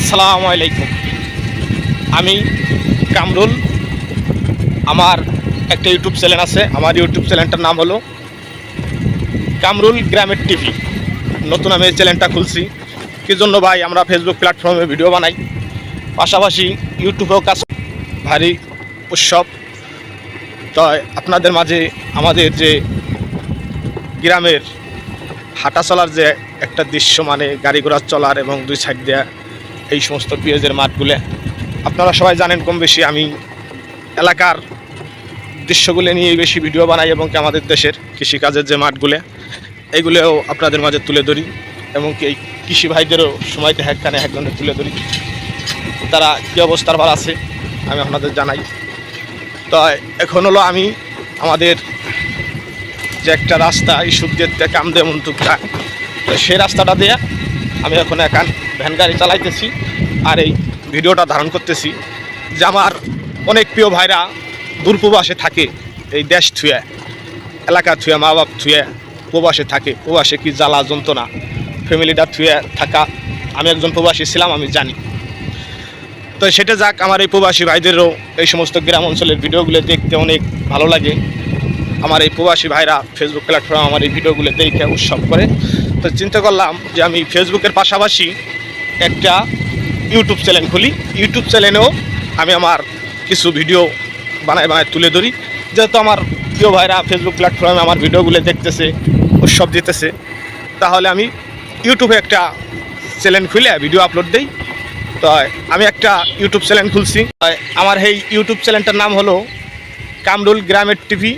আসসালামু আলাইকুম। আমি কামরুল। আমার একটা ইউটিউব চ্যানেল আছে। আমার ইউটিউব চ্যানেলটার নাম হলো কামরুল গ্রামের টিভি। নতুন আমি এই চ্যানেলটা খুলছি। কি জন্য ভাই, আমরা ফেসবুক প্ল্যাটফর্মে ভিডিও বানাই, পাশাপাশি ইউটিউবেও কাজ, ভারী উৎসব। তো আপনাদের মাঝে আমাদের যে গ্রামের হাঁটা চলার যে একটা দৃশ্য, মানে গাড়ি ঘোড়া চলার এবং দুই সাইড দেওয়া এই সমস্ত পেঁয়াজের মাঠগুলো আপনারা সবাই জানেন কম বেশি। আমি এলাকার দৃশ্যগুলো নিয়ে বেশি ভিডিও বানাই এবং কি আমাদের দেশের কৃষিকাজের যে মাঠগুলো এইগুলোও আপনাদের মাঝে তুলে ধরি এবং কি এই কৃষি ভাইদেরও সময়তে একজনের তুলে ধরি, তারা কী অবস্থার ভালো আছে আমি আপনাদের জানাই। তো এখন হলো আমি আমাদের যে একটা রাস্তা ইসুকদের কামদে মন্তুকটা, তো সেই রাস্তাটা দিয়ে আমি এখন ভ্যান গাড়ি চালাইতেছি আর এই ভিডিওটা ধারণ করতেছি যে আমার অনেক প্রিয় ভাইরা দূরপ্রবাসে থাকে, এই দেশ থুয়ে, এলাকা থুয়ে, মা বাপ থুয়ে প্রবাসে থাকে। প্রবাসে কি জ্বালা যন্ত্রণা, ফ্যামিলিটা থুয়ে থাকা। আমি একজন প্রবাসী ছিলাম, আমি জানি। তো সেটা যাক, আমার এই প্রবাসী ভাইদেরও এই সমস্ত গ্রাম অঞ্চলের ভিডিওগুলো দেখতে অনেক ভালো লাগে। আমার এই প্রবাসী ভাইরা ফেসবুক প্ল্যাটফর্মে আমার এই ভিডিওগুলো দেখে উৎসব করে। তো চিন্তা করলাম যে আমি ফেসবুকের পাশাপাশি একটা ইউটিউব চ্যানেল খুলি। ইউটিউব চ্যানেলেও আমি আমার কিছু ভিডিও বানায় তুলে ধরি, যেহেতু আমার প্রিয় ভাইরা ফেসবুক প্ল্যাটফর্মে আমার ভিডিওগুলো দেখতেছে, উৎসব দিতেছে, তাহলে আমি ইউটিউবে একটা চ্যানেল খুলে ভিডিও আপলোড দিই। তো আমি একটা ইউটিউব চ্যানেল খুলছি। আমার এই ইউটিউব চ্যানেলটার নাম হলো কামরুল গ্রামের টিভি।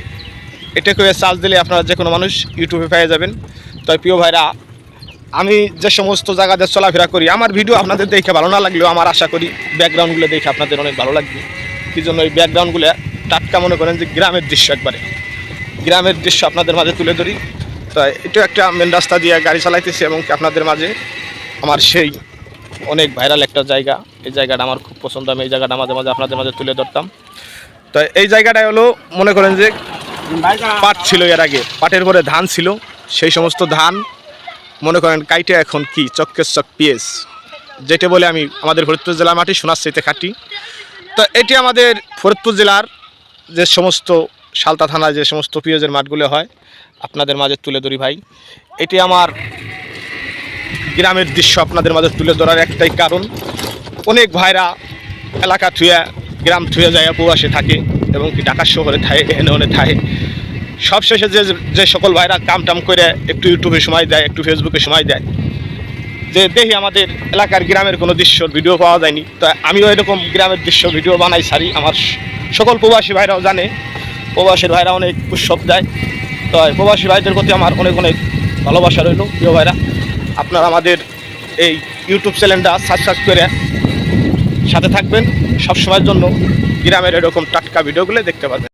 এটা করে সার্চ দিলে আপনারা যে কোনো মানুষ ইউটিউবে পেয়ে যাবেন। তো প্রিয় ভাইরা, আমি যে সমস্ত জায়গাতে চলাফেরা করি, আমার ভিডিও আপনাদের দেখে ভালো না লাগলেও আমার আশা করি ব্যাকগ্রাউন্ডগুলো দেখে আপনাদের অনেক ভালো লাগবে। কী জন্য এই ব্যাকগ্রাউন্ডগুলো টাটকা, মনে করেন যে গ্রামের দৃশ্য, একবারে গ্রামের দৃশ্য আপনাদের মাঝে তুলে ধরি। তো এটা একটা মেন রাস্তা দিয়ে গাড়ি চালাইতেছি এবং আপনাদের মাঝে আমার সেই অনেক ভাইরাল একটা জায়গা, এই জায়গাটা আমার খুব পছন্দ। আমি এই জায়গাটা মাঝে মাঝে আপনাদের মাঝে তুলে ধরতাম। তো এই জায়গাটায় হলো, মনে করেন যে পাট ছিল, এর আগে পাটের পরে ধান ছিল। সেই সমস্ত ধান মনে করেন কাইটে এখন কি চক্কের চক পেঁয়াজ, যেটা বলে আমি আমাদের ফরিদপুর জেলার মাটি সোনারচেতে কাটি। তো এটি আমাদের ফরিদপুর জেলার যে সমস্ত সালতা থানায় যে সমস্ত পেঁয়াজের মাঠগুলো হয় আপনাদের মাঝে তুলে ধরি ভাই। এটি আমার গ্রামের দৃশ্য আপনাদের মাঝে তুলে ধরার একটাই কারণ, অনেক ভাইরা এলাকা থুয়ে, গ্রাম থুয়ে যায় উপবাসে থাকে এবং কি ঢাকা শহরে থাকে, এনে থাকে। সবশেষে যে সকল ভাইরা কাম টাম করে একটু ইউটিউবে সময় দেয়, একটু ফেসবুকে সময় দেয়, যে দেখি আমাদের এলাকার গ্রামের কোনো দৃশ্যর ভিডিও পাওয়া যায়নি। তো আমিও এরকম গ্রামের দৃশ্য ভিডিও বানাই সারি। আমার সকল প্রবাসী ভাইরাও জানে, প্রবাসীর ভাইরা অনেক উৎসব দেয়। তো প্রবাসী ভাইদের প্রতি আমার অনেক অনেক ভালোবাসা রইল। প্রিয় ভাইরা, আপনারা আমাদের এই ইউটিউব চ্যানেলটা সাবস্ক্রাইব করে সাথে থাকবেন, সবসময়ের জন্য গ্রামের এরকম টাটকা ভিডিওগুলো দেখতে পাবেন।